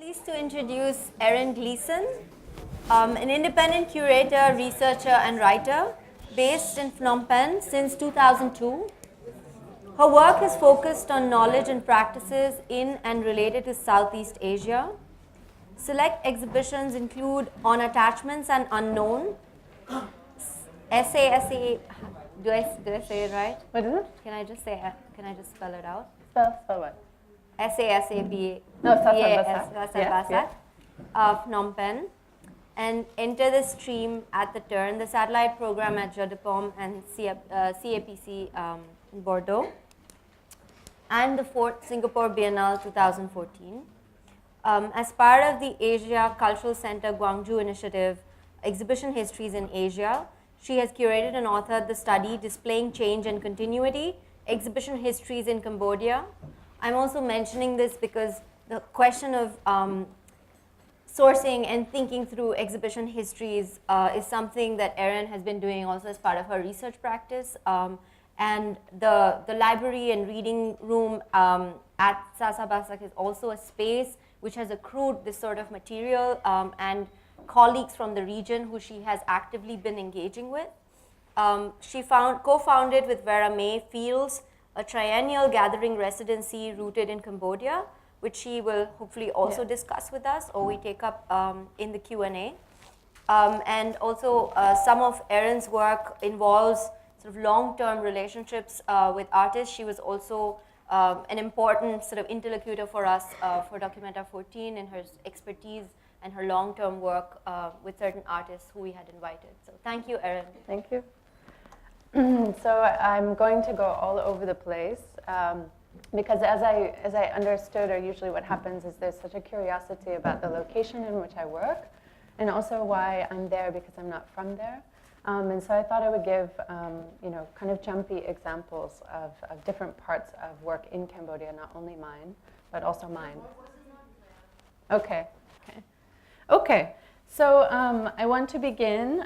Pleased to introduce Erin Gleeson, an independent curator, researcher, and writer based in Phnom Penh since 2002. Her work is focused on knowledge and practices in and related to Southeast Asia. Select exhibitions include On Attachments and Unknown, SASA, do I say it right? What is it? Can I just spell it out? Spell what? SASAB, Yeah. Phnom Penh, and Enter the Stream at the Turn, the satellite program at Jodhpur and CAPC in Bordeaux, and the 4th Singapore Biennale 2014. As part of the Asia Cultural Center Gwangju initiative, Exhibition Histories in Asia, she has curated and authored the study Displaying Change and Continuity, Exhibition Histories in Cambodia. I'm also mentioning this because the question of sourcing and thinking through exhibition histories is something that Erin has been doing also as part of her research practice. And the library and reading room at Sasa Basak is also a space which has accrued this sort of material and colleagues from the region who she has actively been engaging with. She co-founded with Vera May Fields a triennial gathering residency rooted in Cambodia, which she will hopefully also discuss with us, or we take up in the Q&A. And also some of Erin's work involves sort of long-term relationships with artists. She was also an important sort of interlocutor for us for Documenta 14 in her expertise and her long-term work with certain artists who we had invited. So thank you, Erin. Thank you. So I'm going to go all over the place because as I understood, or usually what happens is there's such a curiosity about the location in which I work, and also why I'm there because I'm not from there. And so I thought I would give, kind of jumpy examples of different parts of work in Cambodia, not only mine, but also mine. Okay. So I want to begin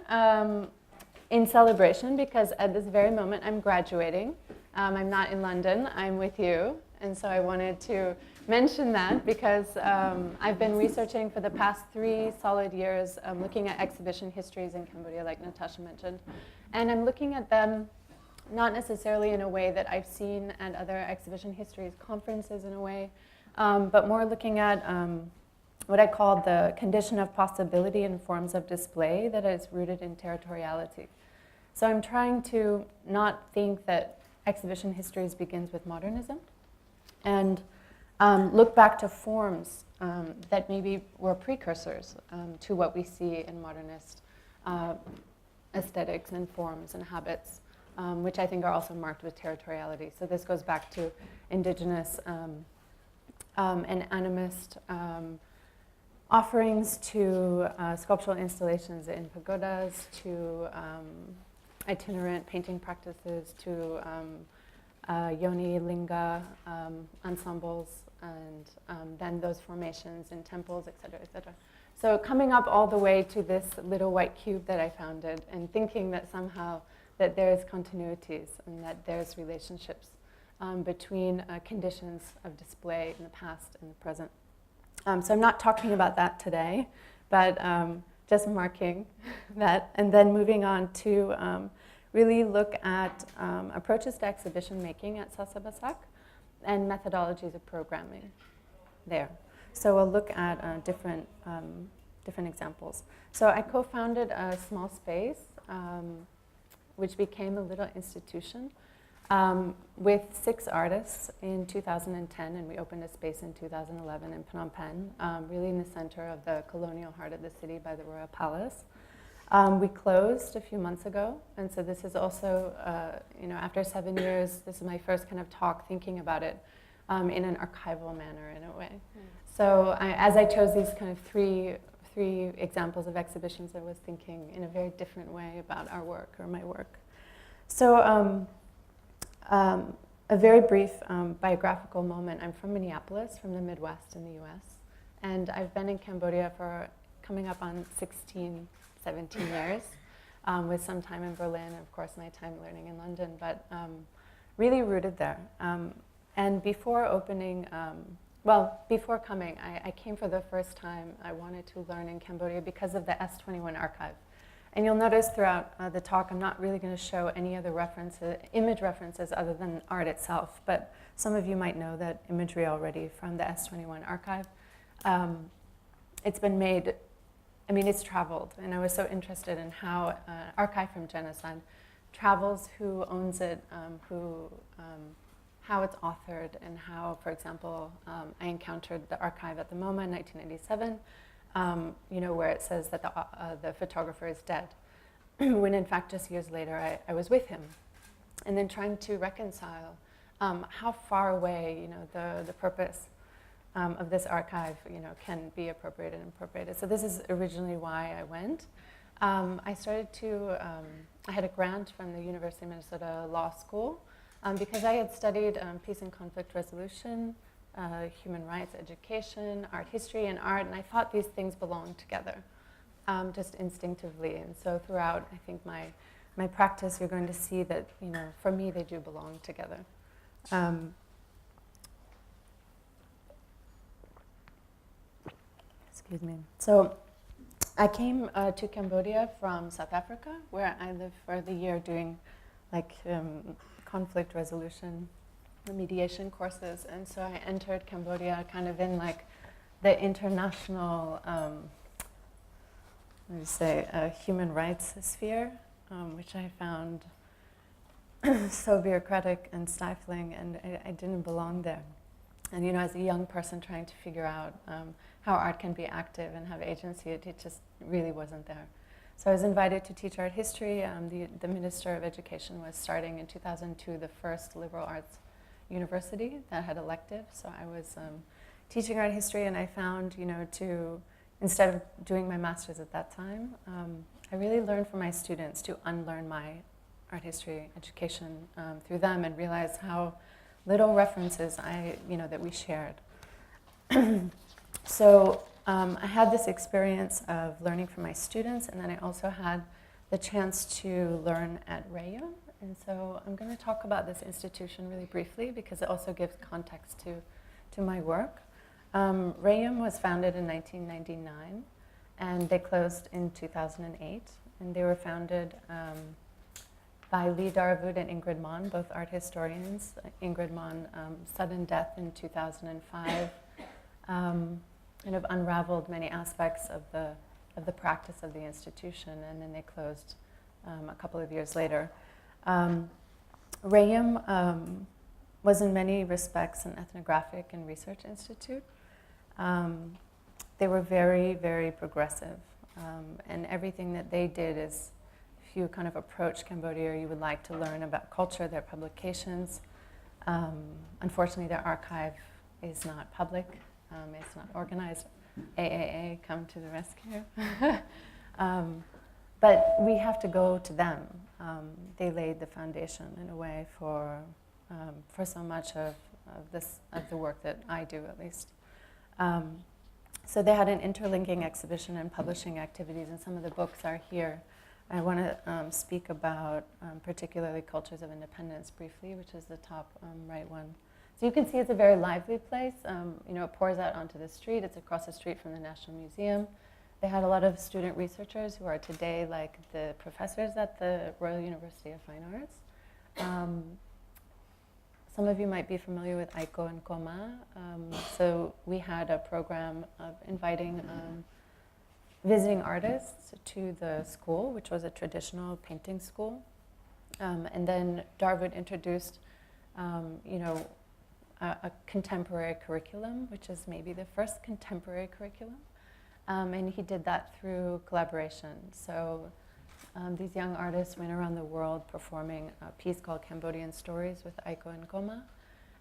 in celebration because at this very moment I'm graduating. I'm not in London, I'm with you. And so I wanted to mention that because I've been researching for the past 3 solid years, looking at exhibition histories in Cambodia, like Natasha mentioned. And I'm looking at them not necessarily in a way that I've seen at other exhibition histories conferences in a way, but more looking at what I call the condition of possibility in forms of display that is rooted in territoriality. So I'm trying to not think that exhibition histories begins with modernism and look back to forms that maybe were precursors to what we see in modernist aesthetics and forms and habits, which I think are also marked with territoriality. So this goes back to indigenous and animist offerings to sculptural installations in pagodas, to itinerant painting practices, to yoni linga ensembles, and then those formations in temples, et cetera, et cetera. So coming up all the way to this little white cube that I founded and thinking that somehow that there's continuities and that there's relationships between conditions of display in the past and the present. So I'm not talking about that today, but just marking that and then moving on to really look at approaches to exhibition making at Sasa Basak and methodologies of programming there. So we'll look at different examples. So I co-founded a small space which became a little institution with 6 artists in 2010, and we opened a space in 2011 in Phnom Penh, really in the center of the colonial heart of the city by the Royal Palace. We closed a few months ago, and so this is also, after 7 years, this is my first kind of talk thinking about it in an archival manner in a way. So as I chose these kind of three examples of exhibitions, I was thinking in a very different way about our work or my work. So a very brief biographical moment. I'm from Minneapolis, from the Midwest in the US, and I've been in Cambodia for coming up on 17 years, with some time in Berlin, and of course my time learning in London, but really rooted there. And before opening well, before coming, I came for the first time. I wanted to learn in Cambodia because of the S21 archive. And you'll notice throughout the talk, I'm not really going to show any other references, image references other than art itself. But some of you might know that imagery already from the S21 archive. It's been made, I mean, it's traveled. And I was so interested in how archive from genocide travels, who owns it, how it's authored, and how, for example, I encountered the archive at the MoMA in 1987, where it says that the photographer is dead, when in fact just years later I was with him. And then trying to reconcile how far away, the purpose of this archive, can be appropriated and appropriated. So this is originally why I went. I had a grant from the University of Minnesota Law School because I had studied peace and conflict resolution, human rights education, art history, and art, and I thought these things belonged together, just instinctively. And so throughout, I think my practice, you're going to see that, for me, they do belong together. Excuse me. So I came to Cambodia from South Africa, where I lived for the year doing conflict resolution, mediation courses. And so I entered Cambodia kind of in the international, human rights sphere, which I found so bureaucratic and stifling, and I didn't belong there. And as a young person trying to figure out how art can be active and have agency, it just really wasn't there. So I was invited to teach art history. The Minister of Education was starting in 2002 the first liberal arts university that had electives. So I was teaching art history, and I found, instead of doing my master's at that time, I really learned from my students to unlearn my art history education through them, and realize how little references that we shared. So I had this experience of learning from my students, and then I also had the chance to learn at Rayum. And so I'm going to talk about this institution really briefly because it also gives context to my work. Rayum was founded in 1999, and they closed in 2008. And they were founded by Lee Darwood and Ingrid Mann, both art historians. Ingrid Mann, sudden death in 2005, kind of unraveled many aspects of the practice of the institution, and then they closed a couple of years later. Rayum was in many respects an ethnographic and research institute. They were very, very progressive, and everything that they did is, if you kind of approach Cambodia or you would like to learn about culture, their publications, unfortunately their archive is not public, it's not organized. AAA, come to the rescue. But we have to go to them. They laid the foundation in a way for so much of the work that I do, at least. So they had an interlinking exhibition and publishing activities, and some of the books are here. I want to speak about particularly Cultures of Independence briefly, which is the top right one. So you can see it's a very lively place. It pours out onto the street. It's across the street from the National Museum. They had a lot of student researchers who are today like the professors at the Royal University of Fine Arts. Some of you might be familiar with Aiko and Koma. So we had a program of inviting visiting artists to the school, which was a traditional painting school. And then Darwood introduced, a contemporary curriculum, which is maybe the first contemporary curriculum. And he did that through collaboration. So these young artists went around the world performing a piece called Cambodian Stories with Aiko and Koma.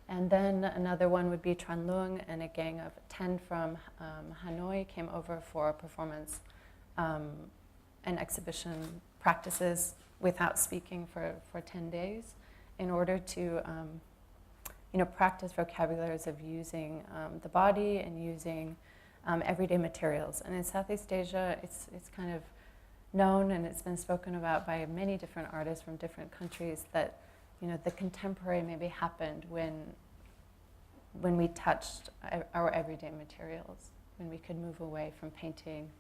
And then another one would be Tran Luang, and a gang of 10 from Hanoi came over for a performance and exhibition practices without speaking for 10 days in order to practice vocabularies of using the body and using everyday materials. And in Southeast Asia, it's kind of known, and it's been spoken about by many different artists from different countries, that the contemporary maybe happened when when we touched our everyday materials, when we could move away from painting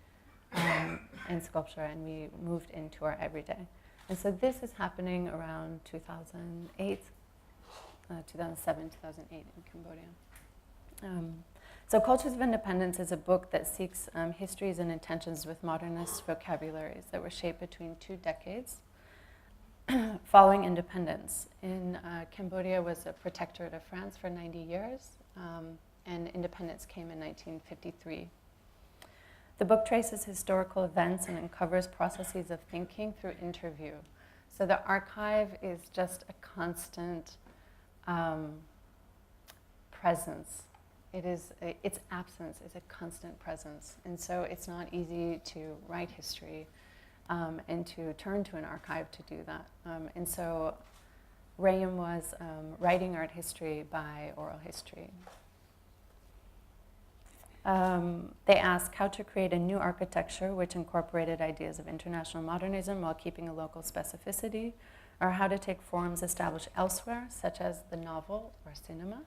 and sculpture, and we moved into our everyday. And so this is happening around 2008, 2007, 2008 in Cambodia. So Cultures of Independence is a book that seeks histories and intentions with modernist vocabularies that were shaped between 2 decades following independence. Cambodia was a protectorate of France for 90 years, and independence came in 1953. The book traces historical events and uncovers processes of thinking through interview. So the archive is just a constant presence. Its absence is a constant presence. And so it's not easy to write history and to turn to an archive to do that. And so Rayam was writing art history by oral history. They asked how to create a new architecture which incorporated ideas of international modernism while keeping a local specificity, or how to take forms established elsewhere, such as the novel or cinema,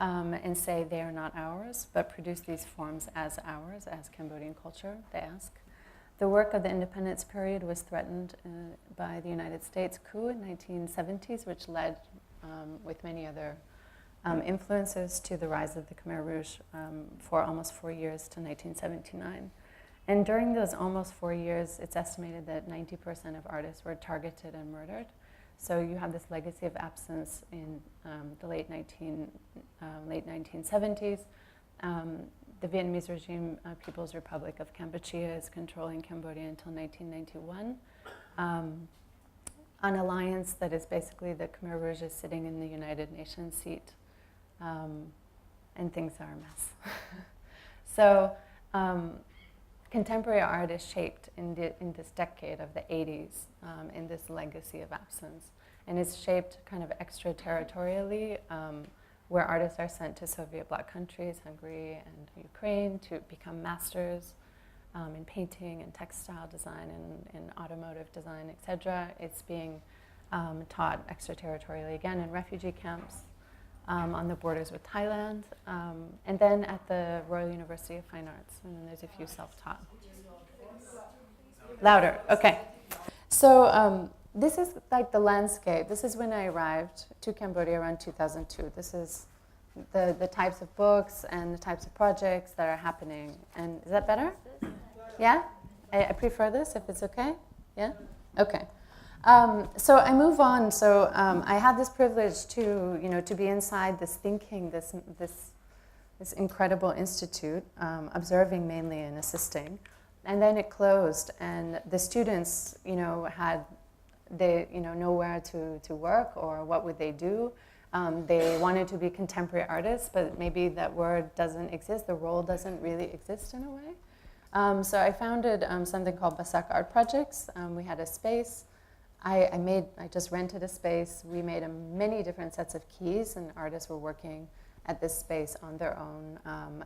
and say they are not ours, but produce these forms as ours, as Cambodian culture, they ask. The work of the independence period was threatened by the United States coup in 1970s, which led, with many other influences, to the rise of the Khmer Rouge for almost 4 years to 1979. And during those almost 4 years, it's estimated that 90% of artists were targeted and murdered. So you have this legacy of absence in the late 1970s. The Vietnamese regime, People's Republic of Kampuchea, is controlling Cambodia until 1991. An alliance that is basically the Khmer Rouge is sitting in the United Nations seat, and things are a mess. So contemporary art is shaped in this decade of the 80s, in this legacy of absence. And it's shaped kind of extraterritorially, where artists are sent to Soviet bloc countries, Hungary and Ukraine, to become masters in painting and textile design and automotive design, etc. It's being taught extraterritorially, again, in refugee camps on the borders with Thailand, and then at the Royal University of Fine Arts, and then there's a few self-taught. Louder, okay. So this is like the landscape. This is when I arrived to Cambodia around 2002. This is the types of books and the types of projects that are happening. And is that better? Yeah? I prefer this, if it's okay? Yeah? Okay. So I move on. So I had this privilege to be inside this thinking, this incredible institute, observing mainly and assisting. And then it closed, and the students, had nowhere to work, or what would they do? They wanted to be contemporary artists, but maybe that word doesn't exist. The role doesn't really exist in a way. So I founded something called Pisaq Art Projects. We had a space. I just rented a space. We made many different sets of keys, and artists were working at this space on their own.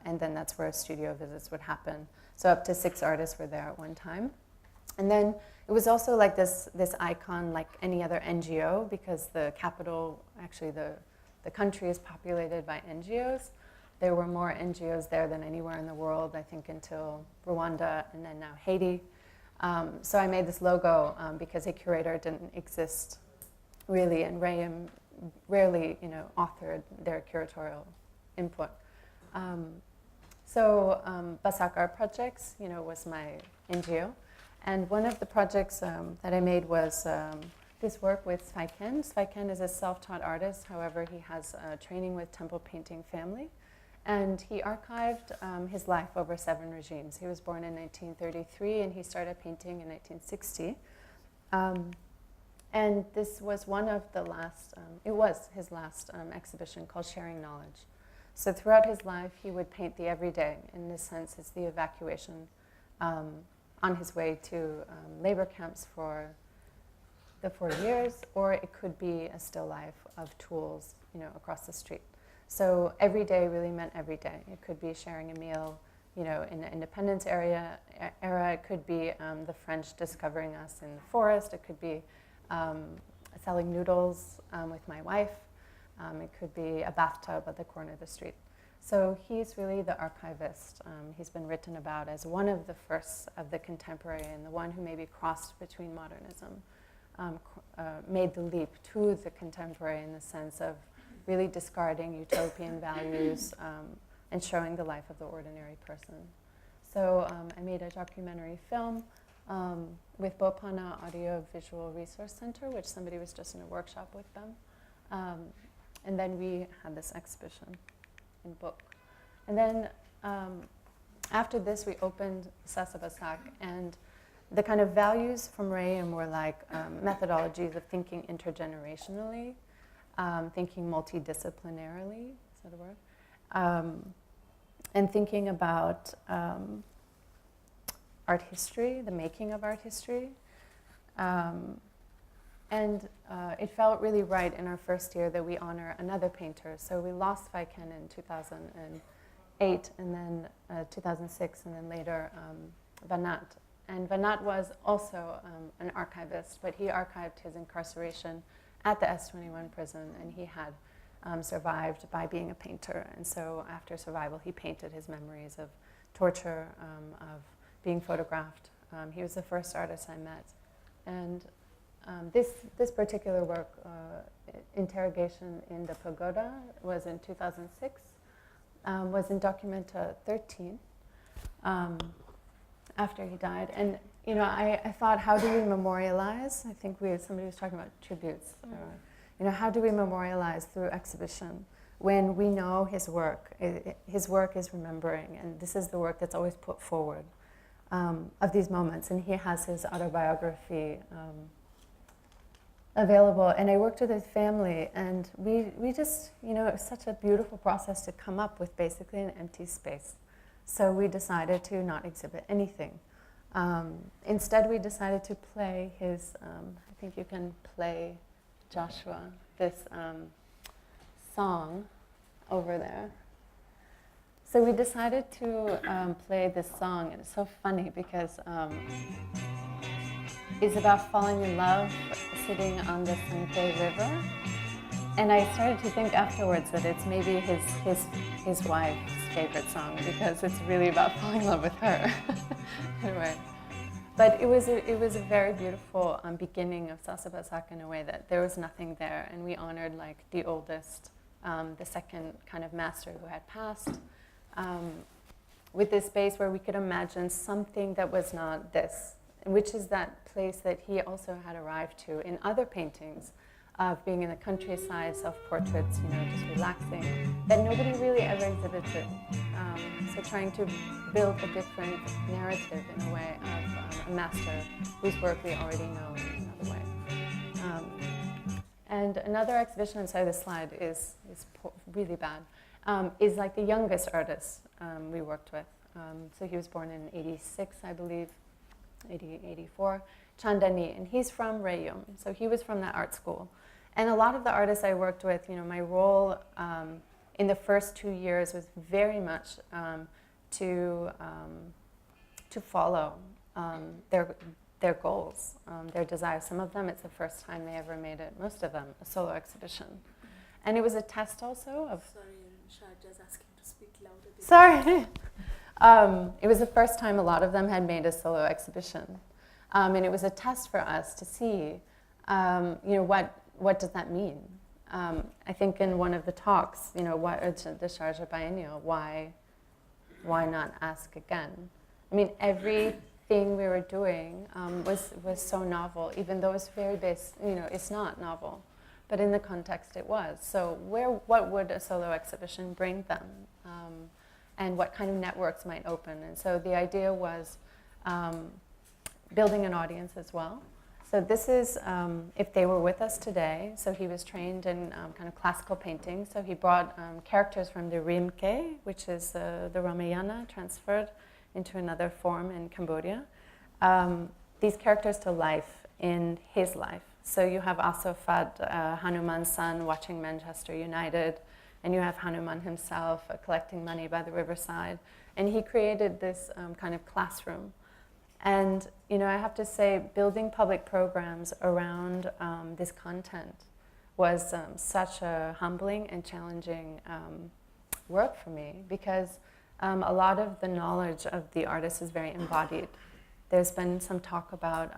And then that's where studio visits would happen. So up to 6 artists were there at one time. And then it was also like this icon, like any other NGO, because the capital, actually the country is populated by NGOs. There were more NGOs there than anywhere in the world, I think, until Rwanda and then now Haiti. So I made this logo because a curator didn't exist really, and Rayam rarely, authored their curatorial input. So Pisaq Art Projects, was my NGO. And one of the projects that I made was this work with Sveiken. Sveiken is a self-taught artist. However, he has training with Temple Painting Family. And he archived his life over 7 regimes. He was born in 1933, and he started painting in 1960. And this was one of the last, it was his last exhibition called Sharing Knowledge. So throughout his life, he would paint the everyday. In this sense, it's the evacuation on his way to labor camps for the 4 years, or it could be a still life of tools, across the street. So every day really meant every day. It could be sharing a meal, in the independence era. It could be the French discovering us in the forest. It could be selling noodles with my wife. It could be a bathtub at the corner of the street. So he's really the archivist. He's been written about as one of the first of the contemporary and the one who maybe crossed between modernism, made the leap to the contemporary in the sense of really discarding utopian values and showing the life of the ordinary person. So I made a documentary film with Bopana Audio Visual Resource Center, which somebody was just in a workshop with them. And then we had this exhibition in book. And then after this, we opened Sasa Pisaq, and the kind of values from Rayam were like methodologies of thinking intergenerationally, thinking multidisciplinarily, is that a word? And thinking about art history, the making of art history. And it felt really right in our first year that we honor another painter. So we lost Vaiken in 2008, and then 2006, and then later Vanat. And Vanat was also an archivist, but he archived his incarceration at the S21 prison, and he had survived by being a painter. And so after survival, he painted his memories of torture, of being photographed. He was the first artist I met. And this particular work, Interrogation in the Pagoda, was in 2006, was in Documenta 13, after he died. And you know, I thought, how do we memorialize? I think somebody was talking about tributes. You know, how do we memorialize through exhibition when we know his work? His work is remembering, and this is the work that's always put forward of these moments. And he has his autobiography available. And I worked with his family, and we just, you know, it was such a beautiful process to come up with basically an empty space. So we decided to not exhibit anything. Instead, we decided to play his, I think you can play, Joshua, this song over there. So we decided to play this song, and it's so funny because it's about falling in love sitting on the Sante River. And I started to think afterwards that it's maybe his wife's favorite song, because it's really about falling in love with her. Anyway, but it was a very beautiful beginning of Sasa Pisaq in a way that there was nothing there, and we honored like the oldest, the second kind of master who had passed, with this space where we could imagine something that was not this, which is that place that he also had arrived to in other paintings, of being in the countryside, self-portraits, you know, just relaxing, that nobody really ever exhibited. So trying to build a different narrative in a way of a master whose work we already know in another way. And another exhibition inside the slide is really bad, is like the youngest artist we worked with. So he was born in 86, I believe, 84, Chandani, and he's from Rayum, so he was from that art school. And a lot of the artists I worked with, you know, my role in the first 2 years was very much to follow their goals, their desires. Some of them, it's the first time they ever made it. Most of them, a solo exhibition. And it was a test also of... Sorry, Sharja's asking to speak louder. Sorry. It was the first time a lot of them had made a solo exhibition. And it was a test for us to see, you know, what does that mean? I think in one of the talks, you know, the Sharjah Biennial, why not ask again? I mean, everything we were doing was so novel, even though it's very basic, you know, it's not novel, but in the context it was. So what would a solo exhibition bring them? And what kind of networks might open? And so the idea was building an audience as well. So this is, if they were with us today, so he was trained in kind of classical painting, so he brought characters from the Rimke, which is the Ramayana transferred into another form in Cambodia, these characters to life in his life. So you have Asofat, Hanuman's son, watching Manchester United, and you have Hanuman himself collecting money by the riverside, and he created this kind of classroom. And you know, I have to say, building public programs around this content was such a humbling and challenging work for me, because a lot of the knowledge of the artist is very embodied. There's been some talk about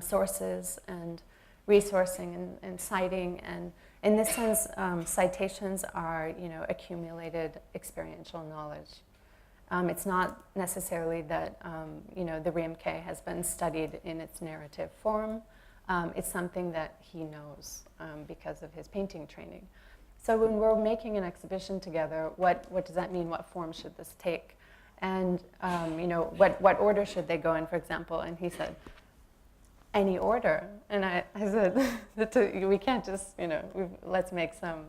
sources and resourcing and citing, and in this sense, citations are, accumulated experiential knowledge. It's not necessarily that, the Rimke has been studied in its narrative form. It's something that he knows because of his painting training. So when we're making an exhibition together, what does that mean? What form should this take? And, what order should they go in, for example? And he said, any order. And I said, we can't just, let's make some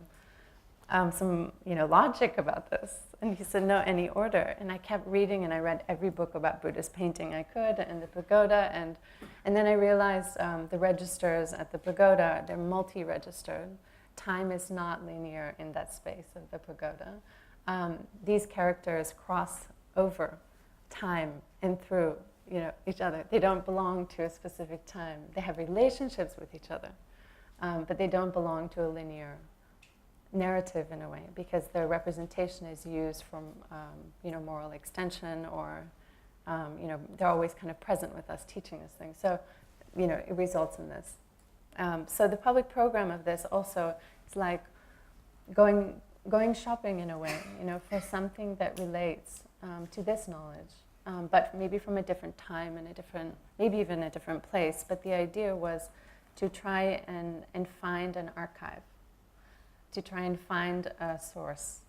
logic about this. And he said, no, any order. And I kept reading, and I read every book about Buddhist painting I could, and the pagoda, and then I realized the registers at the pagoda, they're multi-registered. Time is not linear in that space of the pagoda. These characters cross over time and through, each other. They don't belong to a specific time. They have relationships with each other, but they don't belong to a linear narrative in a way, because their representation is used from, moral extension, or, they're always kind of present with us teaching us things. So, it results in this. So the public program of this also is like going shopping in a way, for something that relates to this knowledge, but maybe from a different time and maybe even a different place. But the idea was to try and find an archive, to try and find a source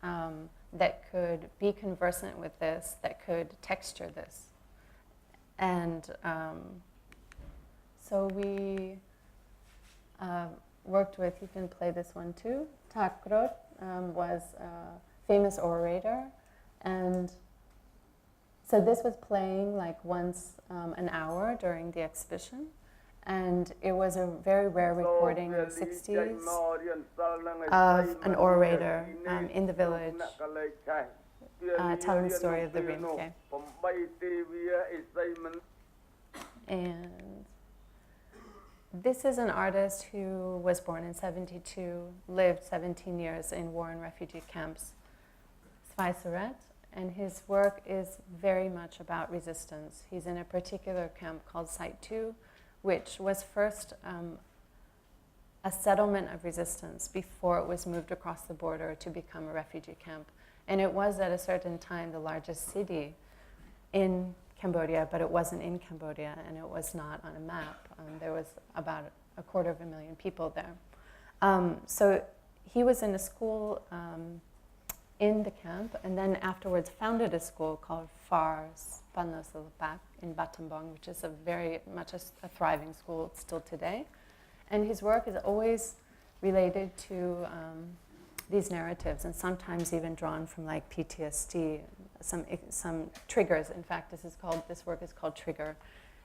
that could be conversant with this, that could texture this. And so we worked with, you can play this one too, Takrot was a famous orator, and so this was playing like once an hour during the exhibition, and it was a very rare recording in the 60s of an orator in the village telling the story of the Rimke. And this is an artist who was born in 72, lived 17 years in war and refugee camps, Censored, and his work is very much about resistance. He's in a particular camp called Site 2, which was first a settlement of resistance before it was moved across the border to become a refugee camp. And it was at a certain time the largest city in Cambodia, but it wasn't in Cambodia, and it was not on a map. There was about 250,000 people there. So he was in a school in the camp, and then afterwards founded a school called Far Spanosilpak in Battambang, which is a very much a thriving school still today. And his work is always related to these narratives, and sometimes even drawn from like PTSD, some triggers. In fact, this work is called Trigger.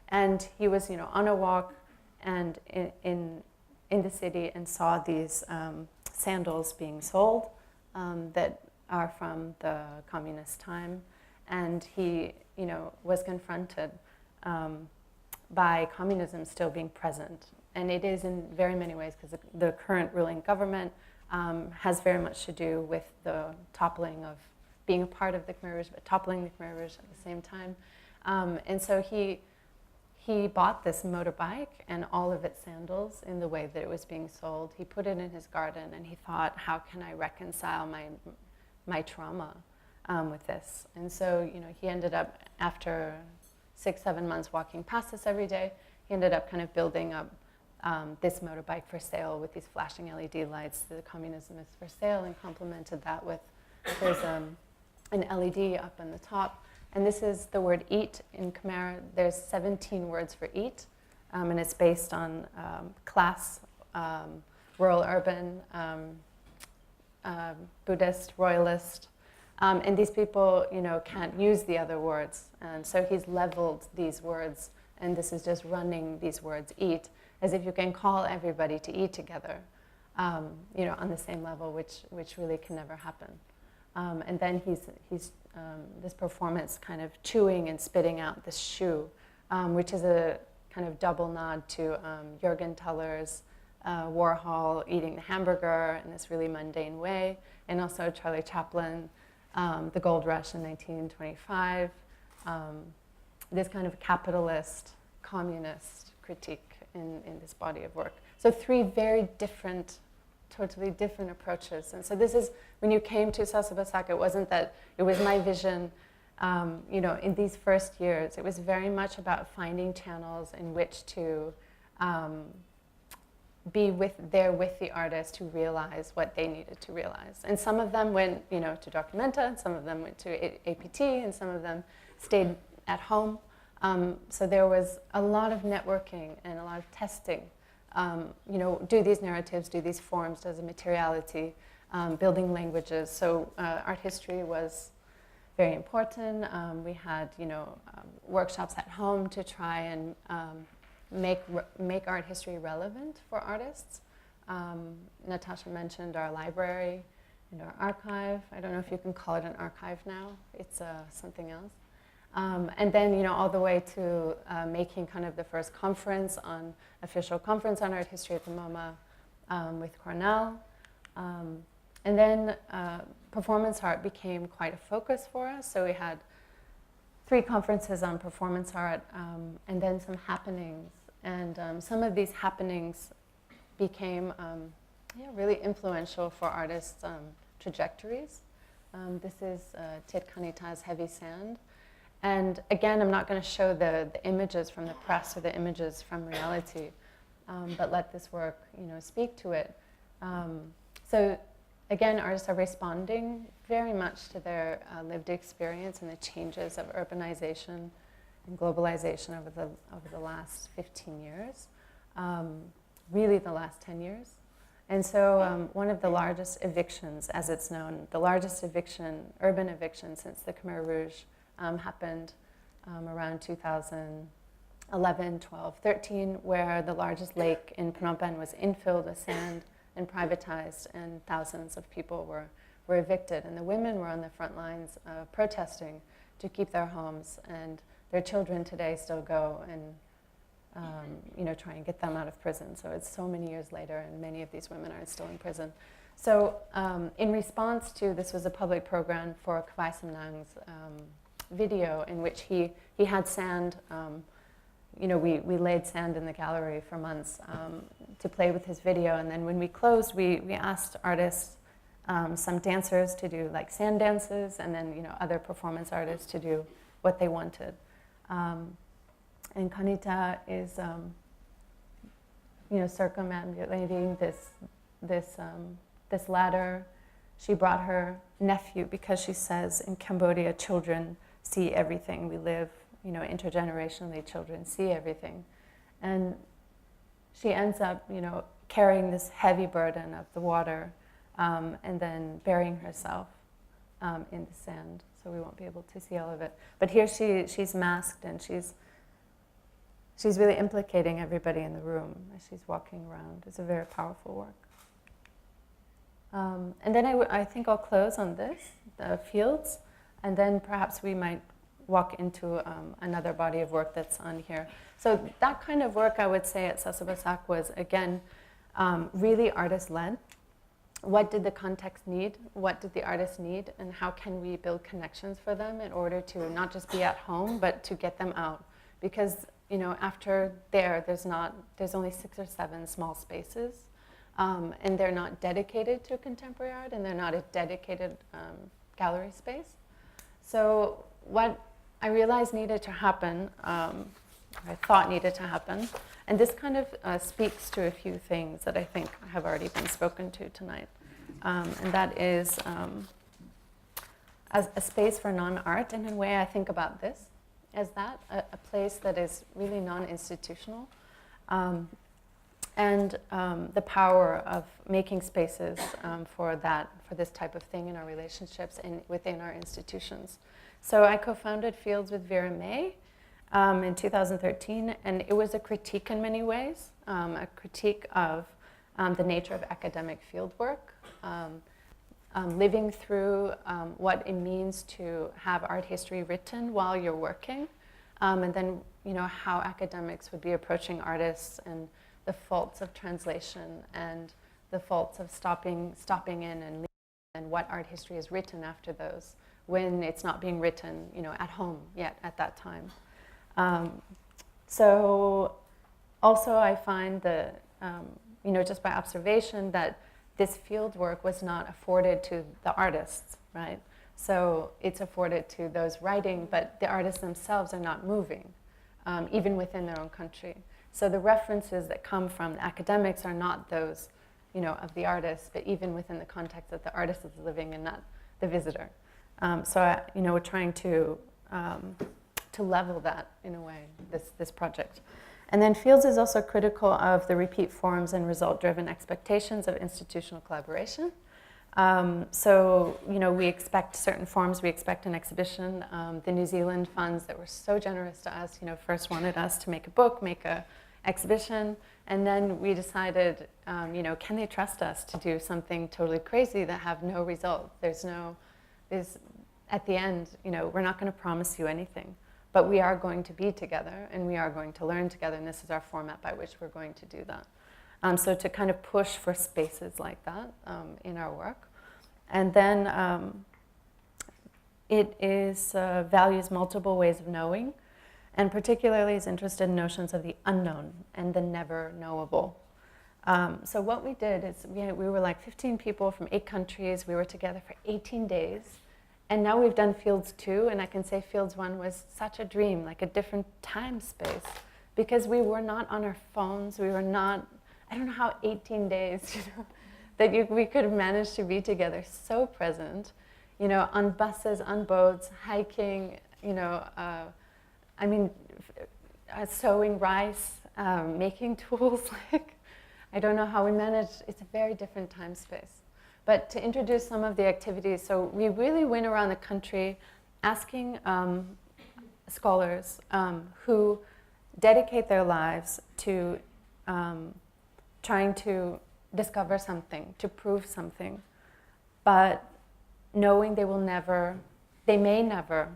And he was, on a walk and in the city, and saw these sandals being sold that are from the communist time, and he, was confronted by communism still being present. And it is in very many ways, because the current ruling government has very much to do with the toppling of being a part of the Khmer Rouge, but toppling the Khmer Rouge at the same time. And so he bought this motorbike and all of its sandals in the way that it was being sold. He put it in his garden, and he thought, how can I reconcile my trauma with this? And so, he ended up, after 6-7 months walking past this every day, he ended up kind of building up this motorbike for sale with these flashing LED lights. The communism is for sale, and complemented that with, there's an LED up on the top. And this is the word eat in Khmer. There's 17 words for eat, and it's based on class, rural, urban, Buddhist, royalist. And these people, can't use the other words. And so he's leveled these words, and this is just running these words, eat, as if you can call everybody to eat together, on the same level, which really can never happen. And then he's this performance kind of chewing and spitting out this shoe, which is a kind of double nod to Jürgen Teller's Warhol eating the hamburger in this really mundane way, and also Charlie Chaplin, the gold rush in 1925, this kind of capitalist, communist critique in this body of work. So 3 very different, totally different approaches. And so this is, when you came to Sasabasaka, it wasn't that it was my vision, in these first years. It was very much about finding channels in which to be with the artist to realize what they needed to realize. And some of them went, to Documenta, and some of them went to APT, and some of them stayed at home. So there was a lot of networking and a lot of testing. Do these narratives, do these forms, does a materiality, building languages. So art history was very important. We had, workshops at home to try and make art history relevant for artists. Natasha mentioned our library and our archive. I don't know if you can call it an archive now. It's something else. And then, all the way to making kind of the first official conference on art history at the MoMA with Cornell. And then performance art became quite a focus for us. So we had 3 conferences on performance art, and then some happenings. And some of these happenings became really influential for artists' trajectories. This is Tit Kanita's Heavy Sand. And again, I'm not going to show the images from the press or the images from reality, but let this work, speak to it. So again, artists are responding very much to their lived experience and the changes of urbanization and globalization over the last 15 years, really the last 10 years. And so one of the largest evictions, as it's known, the largest urban eviction since the Khmer Rouge happened around 2011, 12, 13, where the largest lake in Phnom Penh was infilled with sand and privatized, and thousands of people were evicted. And the women were on the front lines protesting to keep their homes, and their children today still go and try and get them out of prison. So it's so many years later, and many of these women are still in prison. So in response to, this was a public program for Khwai Samnang's video, in which he had sand, we laid sand in the gallery for months to play with his video. And then when we closed, we asked artists, some dancers to do like sand dances, and then other performance artists to do what they wanted. And Kanita is circumambulating this ladder. She brought her nephew because she says in Cambodia, children see everything. We live, intergenerationally, children see everything. And she ends up, carrying this heavy burden of the water, and then burying herself in the sand. So we won't be able to see all of it. But here she's masked, and she's really implicating everybody in the room as she's walking around. It's a very powerful work. And then I think I'll close on this, the fields, and then perhaps we might walk into another body of work that's on here. So that kind of work, I would say, at Sasabasak was, again, really artist-led. What did the context need? What did the artist need? And how can we build connections for them in order to not just be at home, but to get them out? Because, after there's only 6 or 7 small spaces. And they're not dedicated to contemporary art, and they're not a dedicated gallery space. So what I realized needed to happen, I thought needed to happen, and this kind of speaks to a few things that I think have already been spoken to tonight. And that is as a space for non-art, and in a way I think about this as that, a place that is really non-institutional. And the power of making spaces for this type of thing in our relationships and within our institutions. So I co-founded Fields with Vera May in 2013, and it was a critique in many ways, a critique of the nature of academic fieldwork, living through what it means to have art history written while you're working, and then how academics would be approaching artists and the faults of translation and the faults of stopping in and leaving, and what art history is written after those when it's not being written, at home yet at that time. So also I find that, just by observation, that this field work was not afforded to the artists, right? So it's afforded to those writing, but the artists themselves are not moving, even within their own country. So the references that come from the academics are not those, of the artist, but even within the context that the artist is living and not the visitor. So we're trying to level that in a way, this project. And then Fields is also critical of the repeat forms and result-driven expectations of institutional collaboration. So, we expect certain forms. We expect an exhibition. The New Zealand funds that were so generous to us, first wanted us to make a book, make an exhibition, and then we decided, can they trust us to do something totally crazy that have no result? At the end, we're not going to promise you anything. But we are going to be together, and we are going to learn together, and this is our format by which we're going to do that. So to kind of push for spaces like that in our work. And then it values multiple ways of knowing, and particularly is interested in notions of the unknown and the never knowable. So what we did is we were like 15 people from 8 countries. We were together for 18 days. And now we've done Fields 2, and I can say Fields 1 was such a dream, like a different time space, because we were not on our phones. We were not, I don't know how 18 days, that we could have managed to be together so present, on buses, on boats, hiking, sowing rice, making tools. I don't know how we managed. It's a very different time space. But to introduce some of the activities, so we really went around the country asking scholars who dedicate their lives to trying to discover something, to prove something, but knowing they may never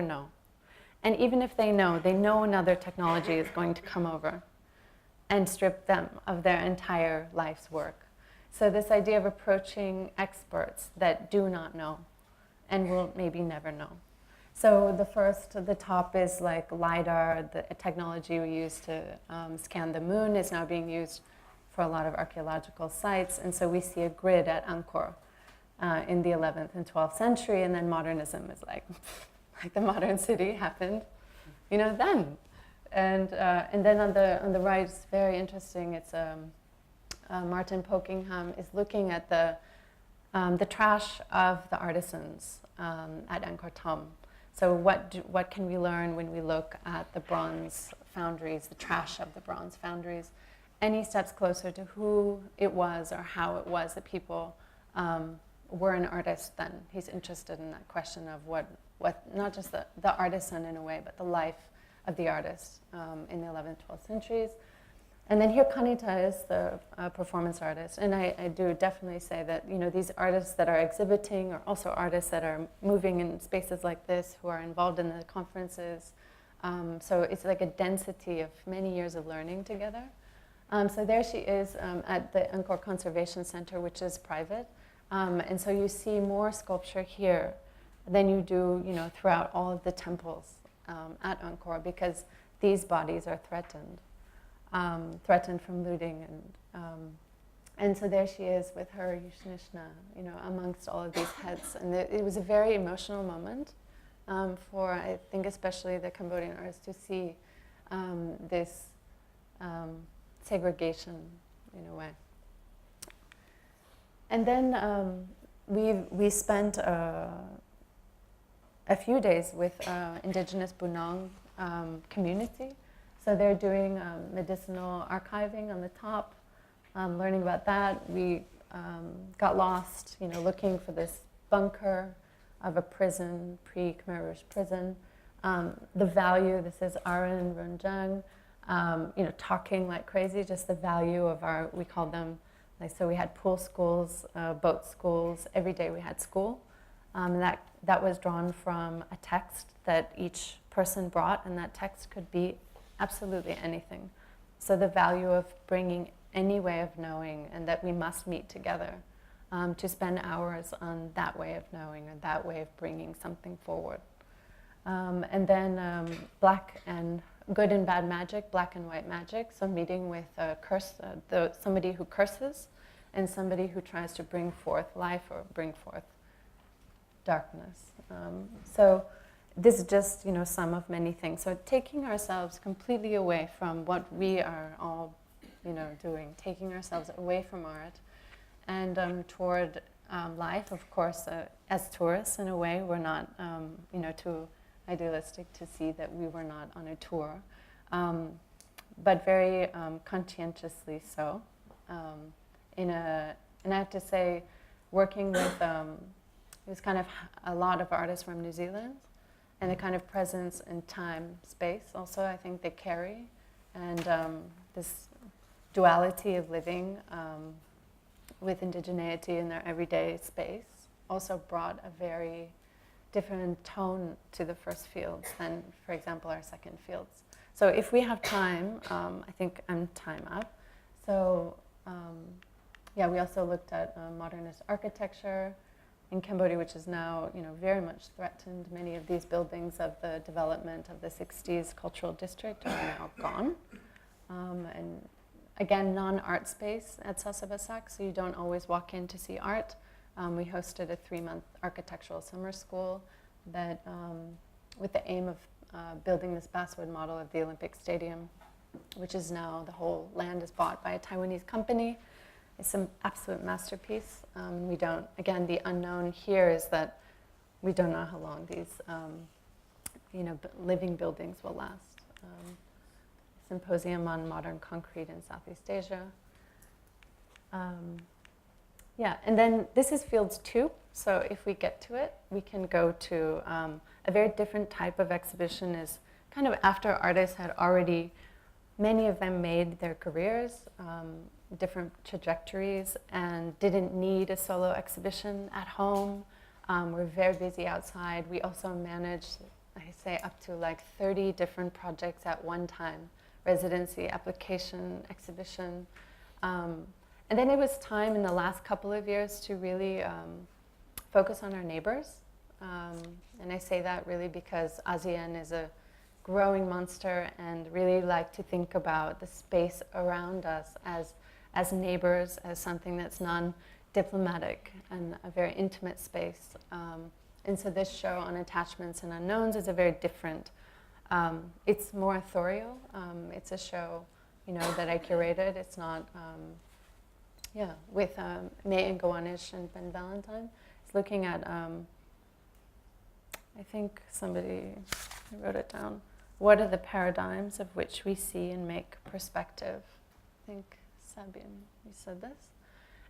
know. And even if they know another technology is going to come over and strip them of their entire life's work. So this idea of approaching experts that do not know and will maybe never know. So the top is like LiDAR, the technology we use to scan the moon is now being used for a lot of archaeological sites. And so we see a grid at Angkor in the 11th and 12th century, and then modernism is like the modern city happened, then. And then on the right, it's very interesting. It's Martin Pokingham is looking at the trash of the artisans at Angkor Thom. So what can we learn when we look at the bronze foundries, the trash of the bronze foundries? Any steps closer to who it was or how it was that people were an artist then. He's interested in that question of what not just the artisan in a way, but the life of the artist in the 11th, 12th centuries. And then here Kanita is the performance artist. And I do definitely say that, these artists that are exhibiting are also artists that are moving in spaces like this, who are involved in the conferences. So it's like a density of many years of learning together. So there she is at the Angkor Conservation Center, which is private. And so you see more sculpture here than you do, throughout all of the temples at Angkor, because these bodies are threatened. Threatened from looting, and so there she is with her Yushnishna, amongst all of these heads, and it was a very emotional moment for, I think, especially the Cambodian artists to see this segregation in a way. And then we spent a few days with indigenous Bunong community. So they're doing medicinal archiving on the top, learning about that. We got lost, looking for this bunker of a prison, pre-Khmer Rouge prison. The value, this is Erin Runjang, talking like crazy, just the value of we called them, so we had pool schools, boat schools, every day we had school. That was drawn from a text that each person brought, and that text could be absolutely anything. So the value of bringing any way of knowing, and that we must meet together to spend hours on that way of knowing or that way of bringing something forward. And then black and good and bad magic, black and white magic. So meeting with somebody who curses and somebody who tries to bring forth life or bring forth darkness. So this is just, some of many things. So taking ourselves completely away from what we are all, doing, taking ourselves away from art and toward life. Of course, as tourists, in a way, we're not, too idealistic to see that we were not on a tour, but very conscientiously so. And I have to say, working with, it was kind of a lot of artists from New Zealand, and the kind of presence and time, space also I think they carry, and this duality of living with indigeneity in their everyday space also brought a very different tone to the first fields than, for example, our second fields. So if we have time, I think I'm time up. So we also looked at modernist architecture in Cambodia, which is now, very much threatened. Many of these buildings of the development of the 60s cultural district are now gone. And again, non-art space at Pisaq, so you don't always walk in to see art. We hosted a 3-month architectural summer school that, with the aim of building this basswood model of the Olympic Stadium, which is now, the whole land is bought by a Taiwanese company. It's an absolute masterpiece. We don't, again, the unknown here is that we don't know how long these, living buildings will last. Symposium on Modern Concrete in Southeast Asia. And then this is Fields 2, so if we get to it, we can go to a very different type of exhibition. Is kind of after artists had already, many of them made their careers, different trajectories, and didn't need a solo exhibition at home. We're very busy outside. We also managed, I say, up to like 30 different projects at one time. Residency, application, exhibition. And then it was time in the last couple of years to really focus on our neighbors. And I say that really because ASEAN is a growing monster, and really like to think about the space around us as neighbors, as something that's non-diplomatic and a very intimate space. And so this show on attachments and unknowns is a very different, it's more authorial. It's a show, that I curated. It's not, with May Ngawanish and Ben Valentine. It's looking at, I think somebody wrote it down. What are the paradigms of which we see and make perspective? I think Sabine, you said this.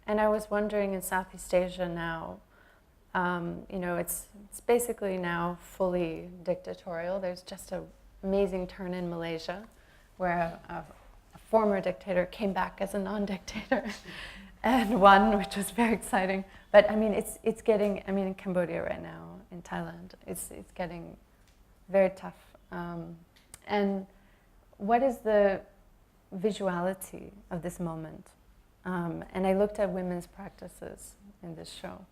And I was wondering, in Southeast Asia now, it's basically now fully dictatorial. There's just an amazing turn in Malaysia, where a former dictator came back as a non-dictator and won, which was very exciting. But it's getting, in Cambodia right now, in Thailand, it's getting very tough. And what is the visuality of this moment? And I looked at women's practices in this show.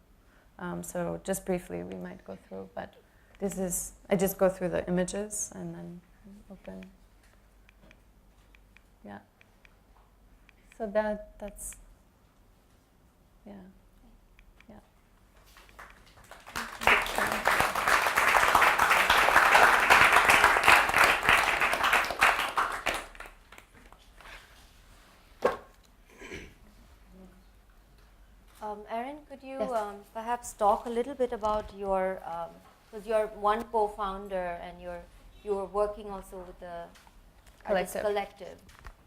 So just briefly, we might go through, but I just go through the images and then open. Yeah. So that's, yeah. Erin, could you Yes. Perhaps talk a little bit about your, because you're one co-founder and you're working also with the Artist Collective.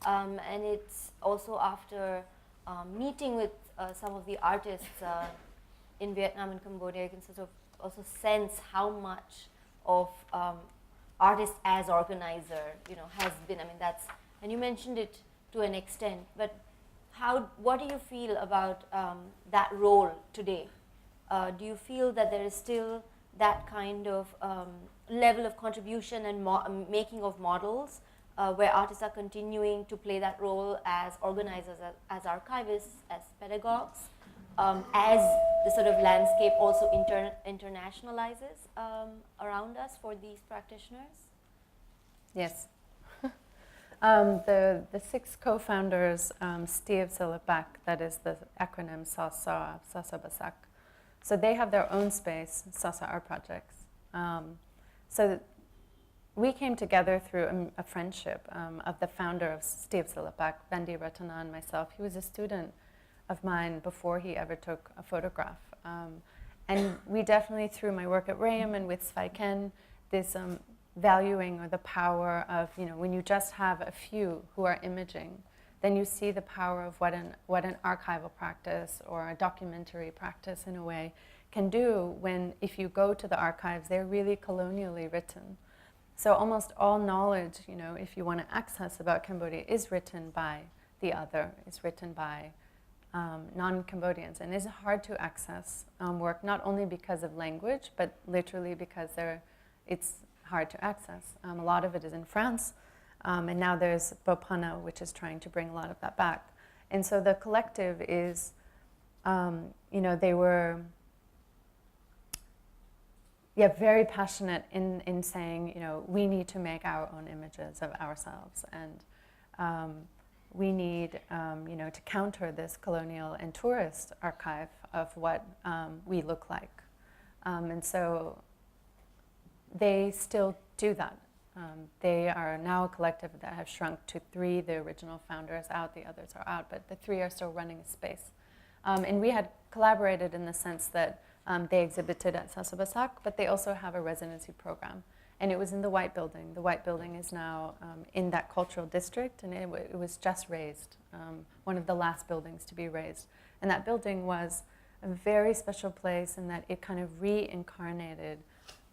And it's also after meeting with some of the artists in Vietnam and Cambodia, you can sort of also sense how much of artist as organizer, has been, and you mentioned it to an extent, but what do you feel about that role today? Do you feel that there is still that kind of level of contribution and making of models, where artists are continuing to play that role as organizers, as archivists, as pedagogues, as the sort of landscape also internationalizes around us for these practitioners? Yes. The six co-founders, Steve Silipak, that is the acronym SASA, Pisaq. So they have their own space, Pisaq Art Projects. So we came together through a friendship of the founder of Steve Silipak, Vendi Ratana, and myself. He was a student of mine before he ever took a photograph. And we definitely, through my work at RAIM and with Sveiken, this valuing or the power of, when you just have a few who are imaging, then you see the power of what an archival practice or a documentary practice in a way can do when, if you go to the archives, they're really colonially written. So almost all knowledge, if you want to access about Cambodia, is written by the other, is written by non-Cambodians, and is hard to access work, not only because of language, but literally because it's hard to access. A lot of it is in France, and now there's Bopana, which is trying to bring a lot of that back. And so the collective is, they were very passionate in saying, we need to make our own images of ourselves, and we need, to counter this colonial and tourist archive of what we look like. And so they still do that. They are now a collective that have shrunk to 3. The original founder is out, the others are out, but the 3 are still running a space. And we had collaborated in the sense that they exhibited at Pisaq, but they also have a residency program. And it was in the White Building. The White Building is now in that cultural district, and it was just raised, one of the last buildings to be raised. And that building was a very special place in that it kind of reincarnated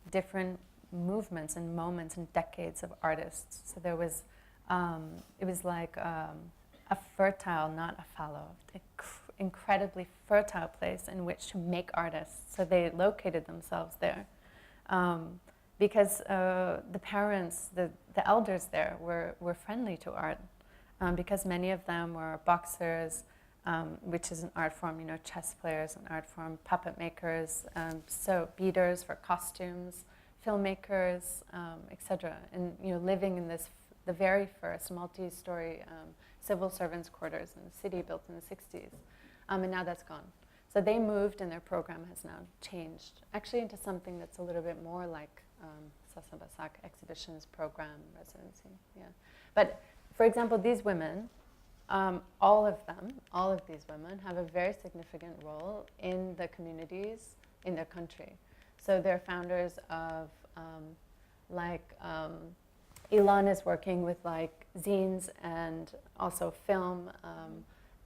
different movements and moments and decades of artists. So there was, it was like a fertile, not a fallow, incredibly fertile place in which to make artists. So they located themselves there. Because the parents, the elders there were friendly to art, because many of them were boxers, which is an art form, chess players, an art form, puppet makers, so beaters for costumes, filmmakers, etc. And living in the very first multi-story civil servants' quarters in the city built in the 60s, and now that's gone. So they moved, and their program has now changed, actually into something that's a little bit more like Pisaq exhibitions program residency. Yeah, but for example, these women, all of these women have a very significant role in the communities in their country. So they're founders of, Ilan is working with zines and also film,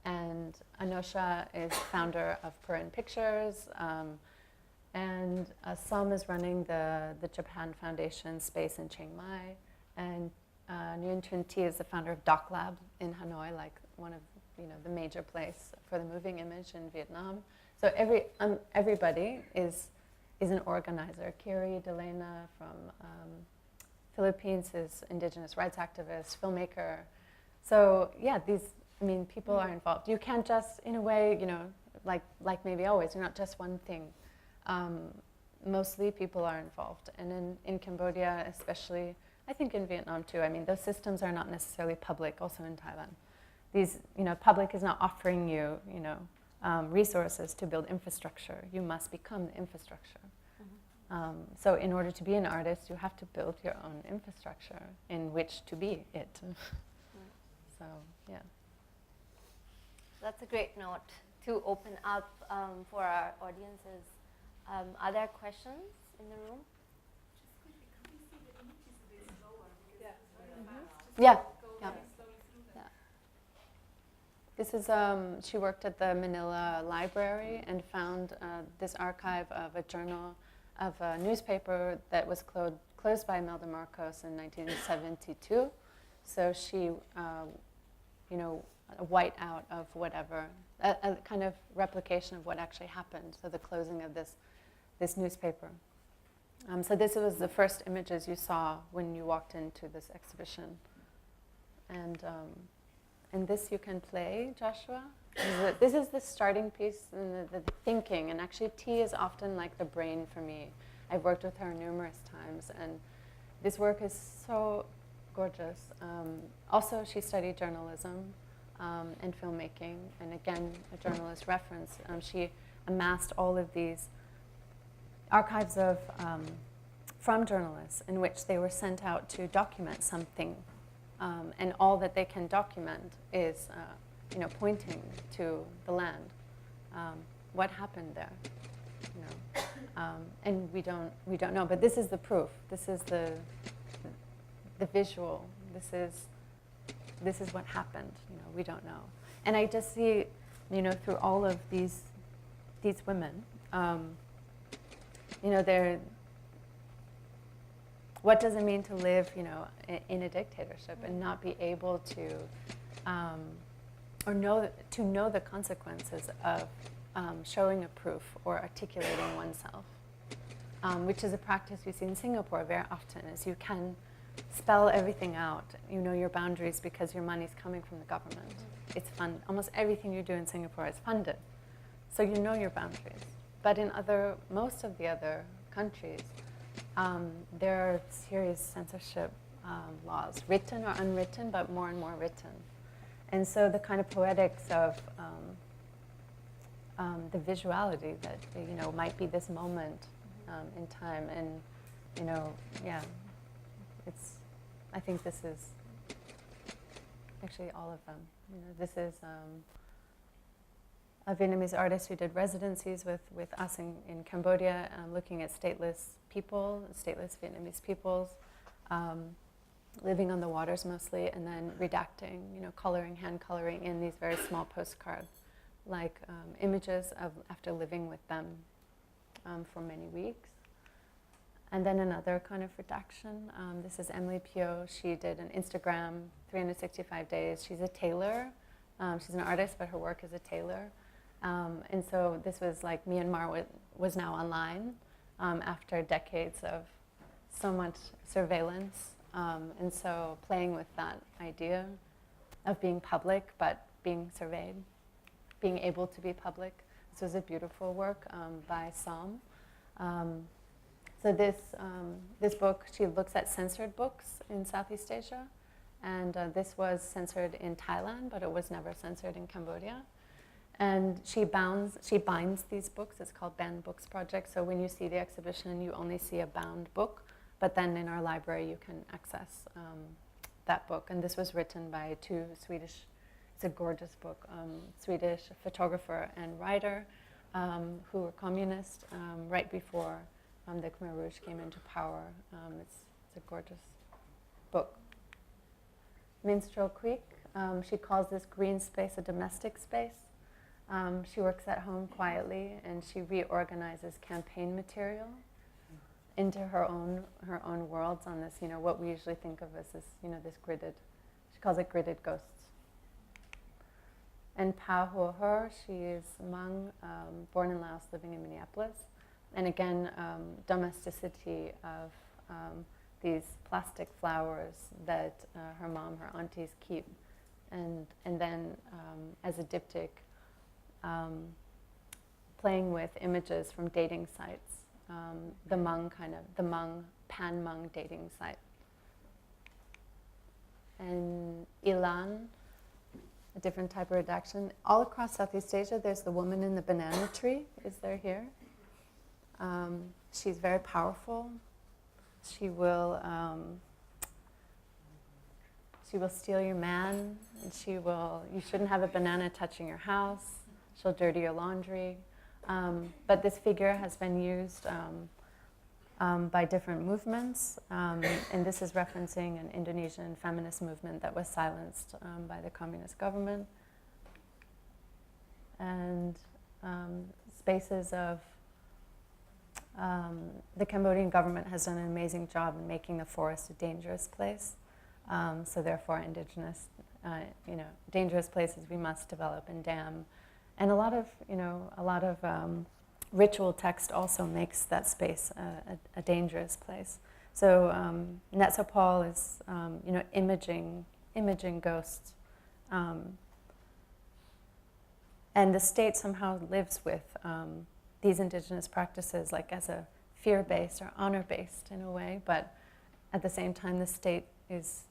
and Anosha is founder of Purin Pictures, and Sam is running the Japan Foundation space in Chiang Mai, and Nguyen Trinh Thi is the founder of Doc Lab in Hanoi, one of the major place for the moving image in Vietnam. So everybody is an organizer. Kiri Delena from Philippines is indigenous rights activist, filmmaker. So yeah, people are involved. You can't just, in a way, like maybe always, you're not just one thing. Mostly people are involved. And in Cambodia, especially, I think in Vietnam too, those systems are not necessarily public, also in Thailand. These, public is not offering you, resources to build infrastructure. You must become the infrastructure. Mm-hmm. So in order to be an artist, you have to build your own infrastructure in which to be it. So, yeah. That's a great note to open up for our audiences. Are there questions in the room? Just quickly, can we see the images a bit slower? Because it's very fast. Yeah. Go very slowly through them. Yeah. This is, she worked at the Manila Library and found this archive of a journal, of a newspaper that was closed by Imelda Marcos in 1972. So she, a whiteout of whatever, a kind of replication of what actually happened. So the closing of this newspaper. So this was the first images you saw when you walked into this exhibition. And this you can play, Joshua. This is the starting piece and the thinking. And actually, tea is often like the brain for me. I've worked with her numerous times, and this work is so gorgeous. Also, she studied journalism and filmmaking, and again, a journalist reference. She amassed all of these archives of from journalists in which they were sent out to document something. And all that they can document is, pointing to the land. What happened there? And we don't know. But this is the proof. This is the visual. This is what happened. We don't know. And I just see, through all of these women, they're. What does it mean to live, in a dictatorship and not be able to, or know the consequences of showing a proof or articulating oneself, which is a practice we see in Singapore very often. Is you can spell everything out, your boundaries because your money's coming from the government. It's fun. Almost everything you do in Singapore is funded, so you know your boundaries. But in most of the other countries. There are serious censorship laws, written or unwritten, but more and more written. And so the kind of poetics of the visuality that, might be this moment in time. And, I think this is actually all of them. This is a Vietnamese artist who did residencies with us in Cambodia, looking at stateless people, stateless Vietnamese peoples, living on the waters mostly, and then redacting, coloring, hand coloring in these very small postcards, like images of after living with them for many weeks. And then another kind of redaction. This is Emily Pio. She did an Instagram 365 days. She's a tailor. She's an artist, but her work is a tailor. And so this was like Myanmar was now online after decades of so much surveillance. And so playing with that idea of being public, but being surveyed, being able to be public. This was a beautiful work by Som. So this book, she looks at censored books in Southeast Asia. And this was censored in Thailand, but it was never censored in Cambodia. And she binds these books. It's called Banned Books Project. So when you see the exhibition, you only see a bound book. But then in our library, you can access that book. And this was written by two Swedish, it's a gorgeous book, Swedish photographer and writer who were communist right before the Khmer Rouge came into power. It's a gorgeous book. Minstrel Creek, she calls this green space a domestic space. She works at home quietly, and she reorganizes campaign material into her own worlds on this, what we usually think of as this, this gridded. She calls it gridded ghosts. And Pa Ho Her, she is Hmong, born in Laos, living in Minneapolis, and again, domesticity of these plastic flowers that her mom, her aunties keep, and then as a diptych. Playing with images from dating sites, the Hmong, pan-Hmong dating site. And Ilan, a different type of redaction. All across Southeast Asia, there's the woman in the banana tree, is there here. She's very powerful. She will steal your man, and you shouldn't have a banana touching your house. She'll dirty your laundry. But this figure has been used by different movements, and this is referencing an Indonesian feminist movement that was silenced by the communist government. And spaces of the Cambodian government has done an amazing job in making the forest a dangerous place. So therefore, indigenous, dangerous places we must develop and dam. And a lot of ritual text also makes that space a dangerous place. So Netsopal is, imaging imaging ghosts. And the state somehow lives with these indigenous practices, like as a fear-based or honor-based in a way, but at the same time, the state is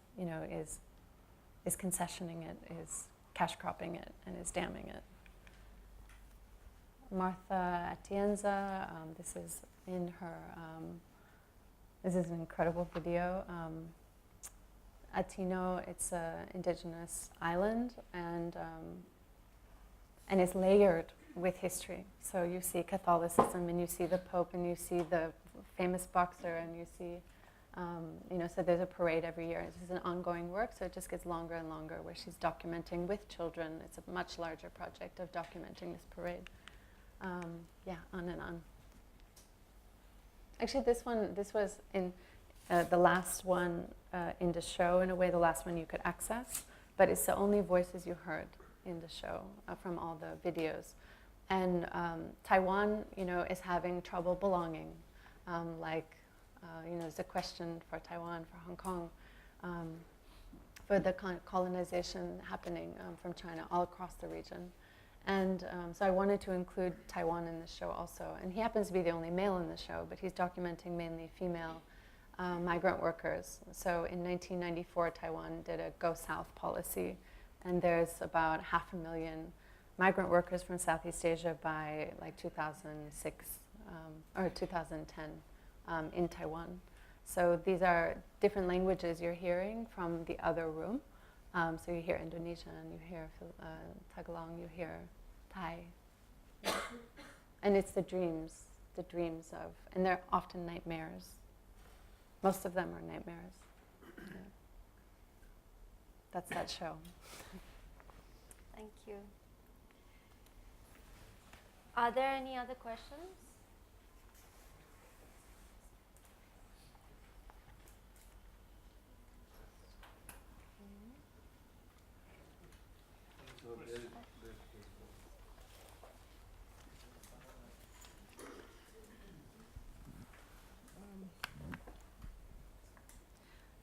concessioning it, is cash cropping it, and is damning it. Martha Atienza, this is in her. This is an incredible video. Atino, it's an indigenous island, and it's layered with history. So you see Catholicism, and you see the Pope, and you see the famous boxer, and you see, so there's a parade every year. This is an ongoing work, so it just gets longer and longer, where she's documenting with children. It's a much larger project of documenting this parade. On and on. Actually, this was in the last one in the show, in a way, the last one you could access, but it's the only voices you heard in the show from all the videos. And Taiwan, is having trouble belonging. There's a question for Taiwan, for Hong Kong, for the colonization happening from China all across the region. And so I wanted to include Taiwan in the show also. And he happens to be the only male in the show, but he's documenting mainly female migrant workers. So in 1994, Taiwan did a Go South policy, and there's about 500,000 migrant workers from Southeast Asia by like 2006 or 2010 in Taiwan. So these are different languages you're hearing from the other room. So you hear Indonesian, you hear Tagalog, you hear Thai. And it's the dreams of, and they're often nightmares. Most of them are nightmares. Yeah. That's that show. Thank you. Are there any other questions?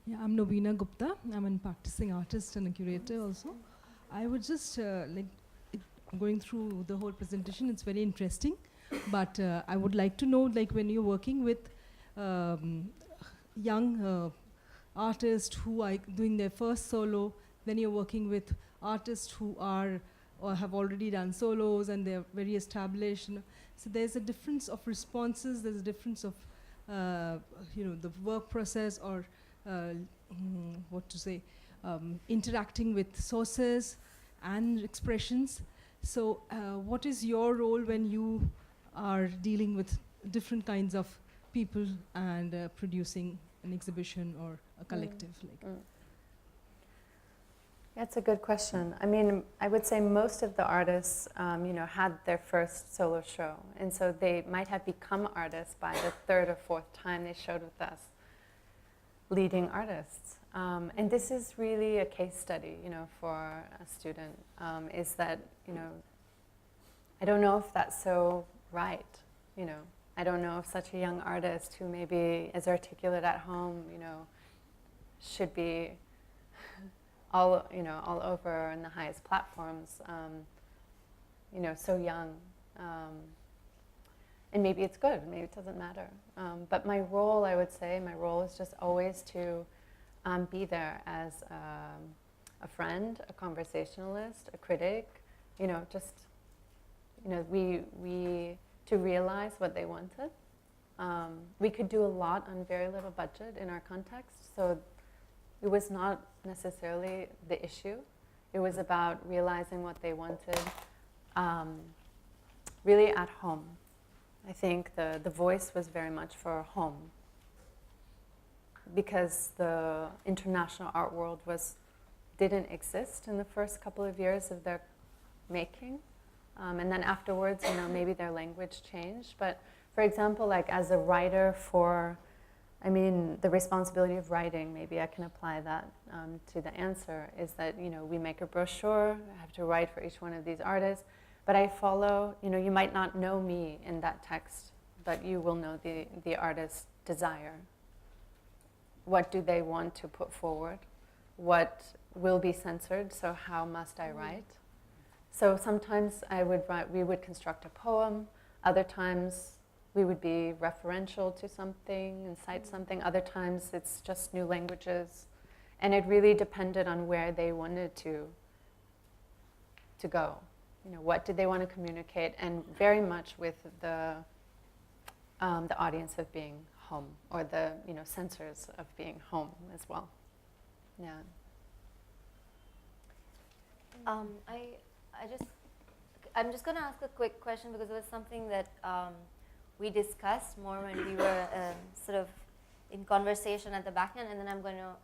Yeah, I'm Nobina Gupta. I'm a practicing artist and a curator also. I would just going through the whole presentation. It's very interesting, but I would like to know, when you're working with young artists who are doing their first solo, then you're working with artists who are or have already done solos and they're very established. So there's a difference of responses. There's a difference of the work process or interacting with sources and expressions. So what is your role when you are dealing with different kinds of people and producing an exhibition or a collective? That's a good question. I mean, I would say most of the artists, had their first solo show, and so they might have become artists by the third or fourth time they showed with us, leading artists. And this is really a case study, for a student, is that, I don't know if that's so right, I don't know if such a young artist who maybe is articulate at home, should be all over in the highest platforms, so young. And maybe it's good, maybe it doesn't matter. But my role, I would say, is just always to be there as a friend, a conversationalist, a critic, to realize what they wanted. We could do a lot on very little budget in our context, so it was not necessarily the issue. It was about realizing what they wanted really at home. I think the voice was very much for home, because the international art world didn't exist in the first couple of years of their making. And then afterwards, maybe their language changed. But for example, as a writer the responsibility of writing, maybe I can apply that to the answer, is that, we make a brochure, I have to write for each one of these artists, but I follow, you might not know me in that text, but you will know the artist's desire. What do they want to put forward? What will be censored, so how must I write? So sometimes we would construct a poem, other times we would be referential to something and cite something, other times it's just new languages. And it really depended on where they wanted to go. What did they want to communicate, and very much with the audience of being home, or the censors of being home as well. Yeah. I'm just going to ask a quick question, because it was something that we discussed more when we were sort of in conversation at the back end, and then I'm going to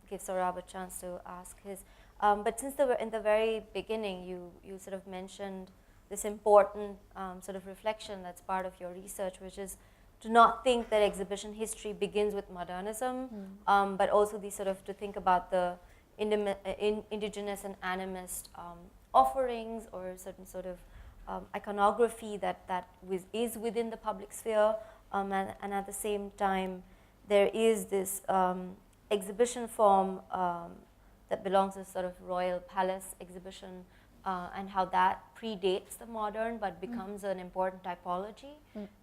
give Saurabh a chance to ask his. But since in the very beginning, you sort of mentioned this important sort of reflection that's part of your research, which is to not think that exhibition history begins with modernism, but also to think about the indigenous and animist offerings, or certain sort of iconography that is within the public sphere, and at the same time there is this exhibition form that belongs to sort of royal palace exhibition, and how that predates the modern but becomes an important typology.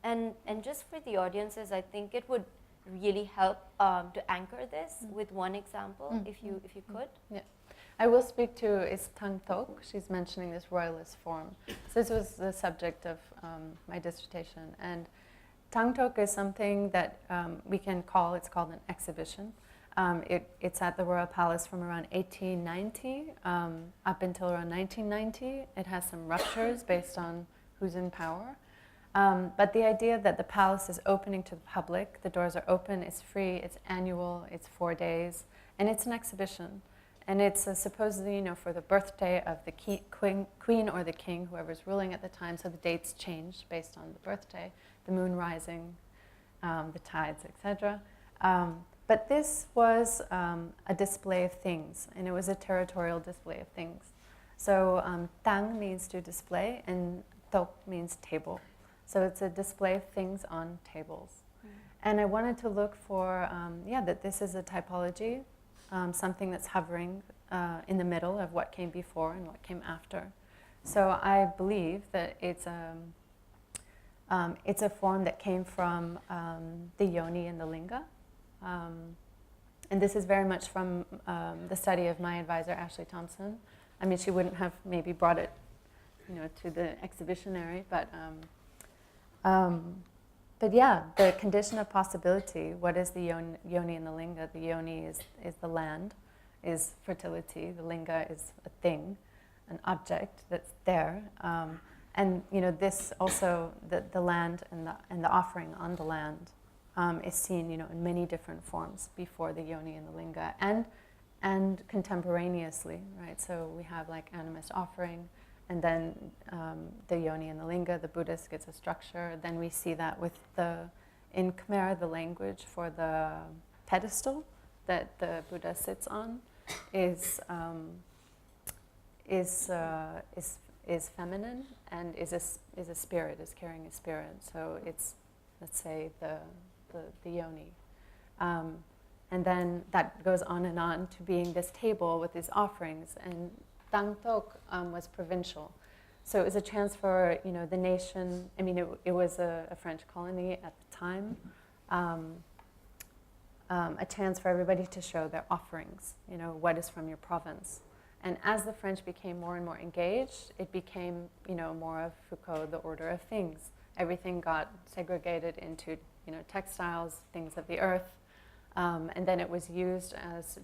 And just for the audiences, I think it would really help to anchor this with one example, if you could. Yeah. I will speak to Tang Tok. She's mentioning this royalist form. So this was the subject of my dissertation. And Tang Tok is something that it's called an exhibition. It's at the Royal Palace from around 1890 up until around 1990. It has some ruptures based on who's in power. But the idea that the palace is opening to the public, the doors are open, it's free, it's annual, it's 4 days, and it's an exhibition. And it's supposedly, for the birthday of the queen or the king, whoever's ruling at the time, so the dates change based on the birthday, the moon rising, the tides, etc. But this was a display of things, and it was a territorial display of things. So tang means to display, and tok means table. So it's a display of things on tables. And I wanted to look for, that this is a typology, something that's hovering in the middle of what came before and what came after. So I believe that it's a form that came from the yoni and the linga. And this is very much from the study of my advisor, Ashley Thompson. I mean, she wouldn't have maybe brought it, to the exhibitionary, but yeah, the condition of possibility. What is the yoni and the linga? The yoni is the land, is fertility. The linga is a thing, an object that's there. And this also, the land and the offering on the land is seen, in many different forms before the yoni and the linga, and contemporaneously, right? So we have like animist offering, and then the yoni and the linga, the Buddhist gets a structure. Then we see that with in Khmer, the language for the pedestal that the Buddha sits on is feminine, and is a spirit, is carrying a spirit. So it's, let's say, the yoni. And then that goes on to being this table with these offerings. And Tang Tok was provincial. So it was a chance for, the nation. I mean, it was a French colony at the time. A chance for everybody to show their offerings, what is from your province. And as the French became more and more engaged, it became, more of Foucault, the order of things. Everything got segregated into, textiles, things of the earth. And then it was used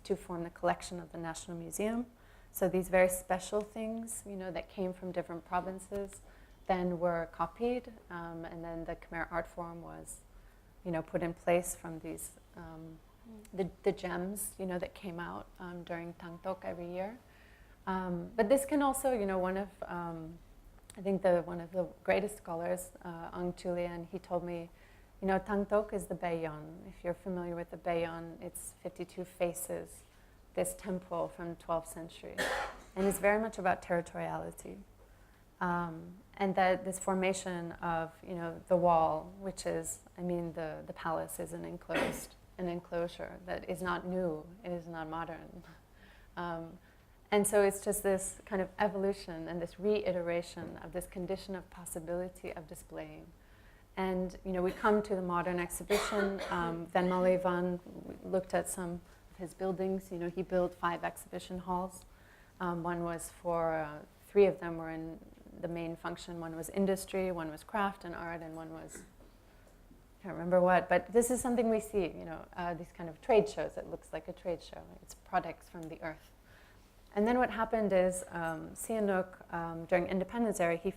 to form the collection of the National Museum. So these very special things, that came from different provinces, then were copied, and then the Khmer art form was, put in place from these, the gems, that came out during Tang Tok every year. But this can also, one of, I think one of the greatest scholars, Ang Julian, he told me, Tang Tok is the Bayon. If you're familiar with the Bayon, it's 52 faces, this temple from the 12th century. And it's very much about territoriality. And that this formation of, the wall, which is, the palace is an enclosure that is not new, it is not modern. And so it's just this kind of evolution and this reiteration of this condition of possibility of displaying. And we come to the modern exhibition. Van Malevan looked at some of his buildings. He built 5 exhibition halls. One was for 3 of them were in the main function. One was industry, one was craft and art, and one was, I can't remember what. But this is something we see. These kind of trade shows. It looks like a trade show. It's products from the earth. And then what happened is Sihanouk, during Independence era, he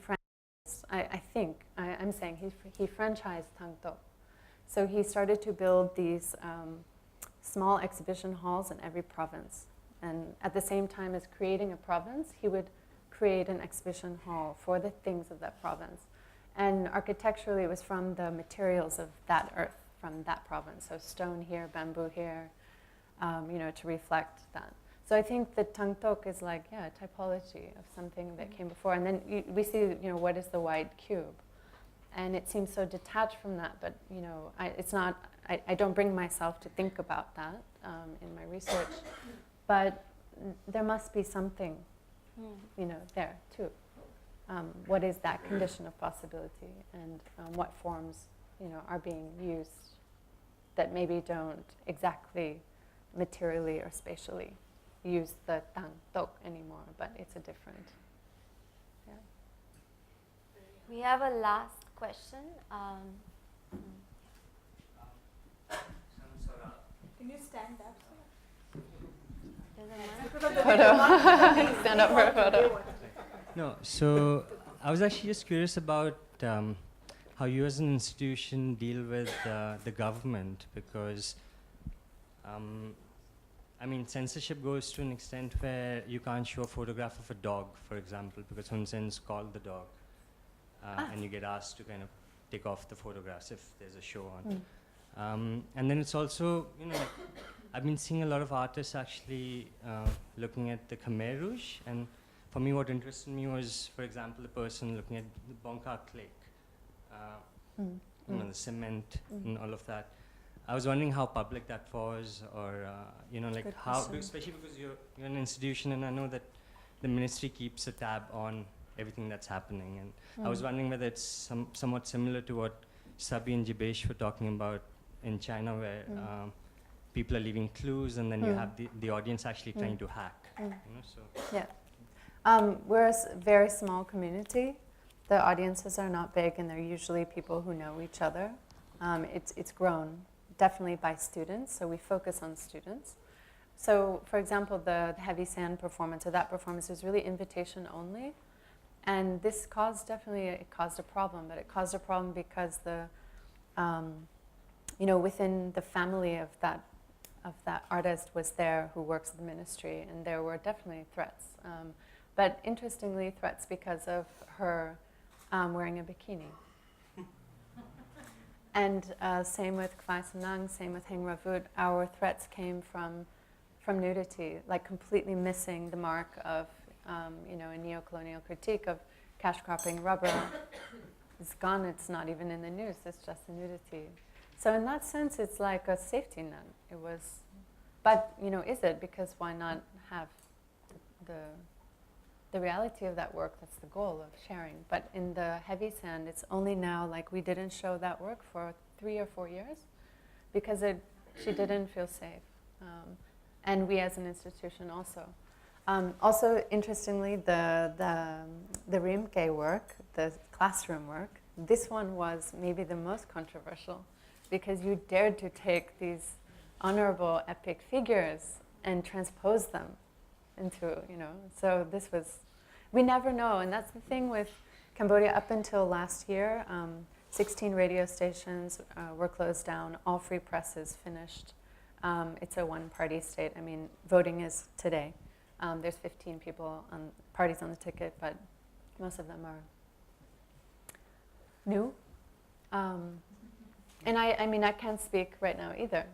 I'm saying he franchised Thang Tok. So he started to build these small exhibition halls in every province. And at the same time as creating a province, he would create an exhibition hall for the things of that province. And architecturally, it was from the materials of that earth, from that province. So stone here, bamboo here, to reflect that. So I think that Thang Tok is like, a typology of something that came before. And then we see, what is the white cube? And it seems so detached from that, but, I don't bring myself to think about that in my research. But there must be something, there too. What is that condition of possibility, and what forms, are being used that maybe don't exactly materially or spatially use the Thang Tok anymore, but it's a different. Yeah. We have a last question. Can you stand up? Stand up for a photo. No, so I was actually just curious about how you as an institution deal with the government, because censorship goes to an extent where you can't show a photograph of a dog, for example, because Hun Sen's called the dog, and you get asked to kind of take off the photographs if there's a show on. And then it's also, I've been seeing a lot of artists actually looking at the Khmer Rouge, and for me what interested me was, for example, the person looking at the Bangkok Lake, the cement and all of that. I was wondering how public that was, or how, especially because you're an institution, and I know that the ministry keeps a tab on everything that's happening, and I was wondering whether it's somewhat similar to what Sabi and Jibesh were talking about in China, where people are leaving clues, and then you have the audience actually trying to hack. Yeah, we're a very small community. The audiences are not big, and they're usually people who know each other. It's grown definitely by students, so we focus on students. So, for example, the heavy sand performance, or that performance, is really invitation only, and this caused it caused a problem. But it caused a problem because the within the family of that artist was there who works at the ministry, and there were definitely threats. But interestingly, threats because of her wearing a bikini. And same with Khwai Sanang, same with Heng Ravut. Our threats came from nudity, like completely missing the mark of, a neo-colonial critique of cash cropping rubber. It's gone, it's not even in the news, it's just the nudity. So in that sense, it's like a safety net. It was, but, is it? Because why not have the reality of that work? That's the goal of sharing. But in the heavy sand, it's only now, like, we didn't show that work for 3 or 4 years because she didn't feel safe. And we as an institution also. Also, interestingly, the Rimke work, the classroom work, this one was maybe the most controversial, because you dared to take these honorable epic figures and transpose them into, so this was, we never know. And that's the thing with Cambodia. Up until last year, 16 radio stations were closed down, all free presses finished. It's a one-party state. I mean, voting is today. There's 15 parties on the ticket, but most of them are new. And I can't speak right now either,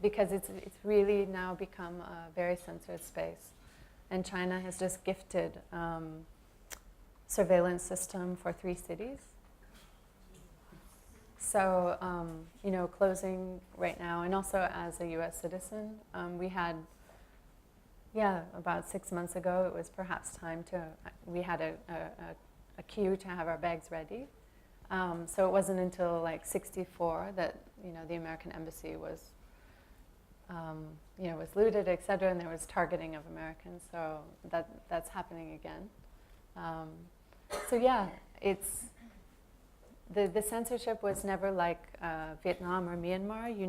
because it's really now become a very censored space. And China has just gifted surveillance system for 3 cities. So, closing right now, and also as a US citizen, we had Yeah, about 6 months ago, it was perhaps time to, we had a queue to have our bags ready. So it wasn't until like 64 that, the American embassy was, was looted, et cetera, and there was targeting of Americans. So that's happening again. So yeah, it's, the censorship was never like Vietnam or Myanmar. You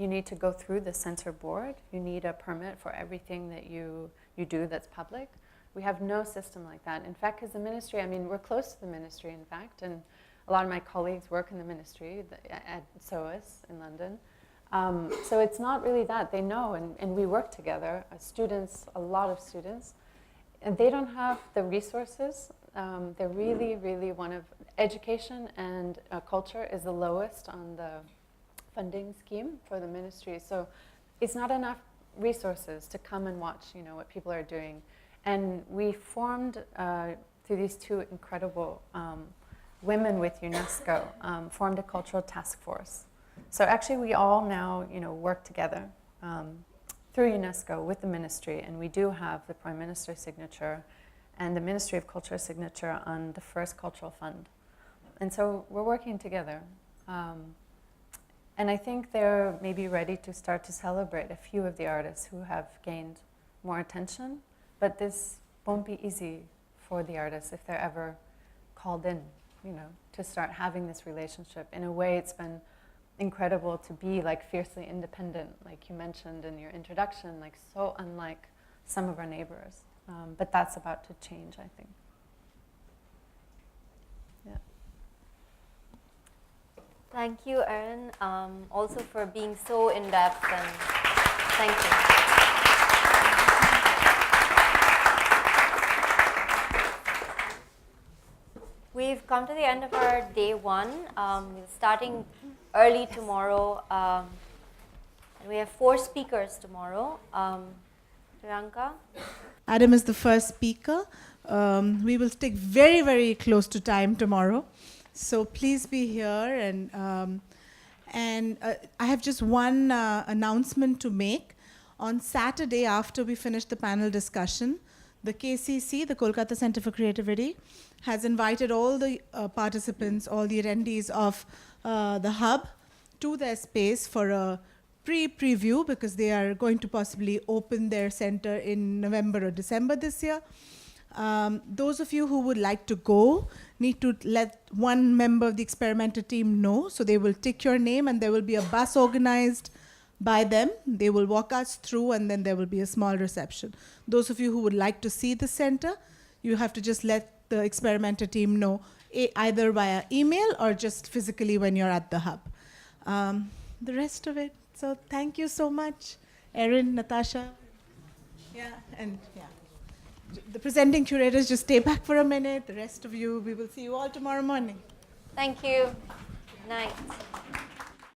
need to go through the censor board. You need a permit for everything that you do that's public. We have no system like that. In fact, because the ministry, we're close to the ministry, in fact, and a lot of my colleagues work in the ministry at SOAS in London. So it's not really that. They know, and we work together, students, a lot of students, and they don't have the resources. They're really, really education and culture is the lowest on the funding scheme for the ministry. So it's not enough resources to come and watch, what people are doing. And we formed, through these two incredible women with UNESCO, formed a cultural task force. So actually we all now, work together through UNESCO with the ministry, and we do have the Prime Minister's signature and the Ministry of Culture signature on the first cultural fund. And so we're working together. And I think they're maybe ready to start to celebrate a few of the artists who have gained more attention, but this won't be easy for the artists if they're ever called in, to start having this relationship. In a way, it's been incredible to be like fiercely independent, like you mentioned in your introduction, like so unlike some of our neighbors. But that's about to change, I think. Yeah. Thank you, Erin, also for being so in-depth, and thank you. We've come to the end of our day one. We're starting early tomorrow, and we have 4 speakers tomorrow. Priyanka? Adam is the first speaker. We will stick very, very close to time tomorrow. So please be here. And I have just one announcement to make. On Saturday, after we finish the panel discussion, the KCC, the Kolkata Center for Creativity, has invited all the participants, all the attendees of the hub to their space for a preview, because they are going to possibly open their center in November or December this year. Those of you who would like to go need to let one member of the experimenter team know. So they will tick your name, and there will be a bus organized by them. They will walk us through, and then there will be a small reception. Those of you who would like to see the center, you have to just let the experimenter team know, either via email or just physically when you're at the hub. The rest of it. So thank you so much, Erin, Natasha. Yeah, and yeah. The presenting curators, just stay back for a minute. The rest of you, we will see you all tomorrow morning. Thank you. Good night.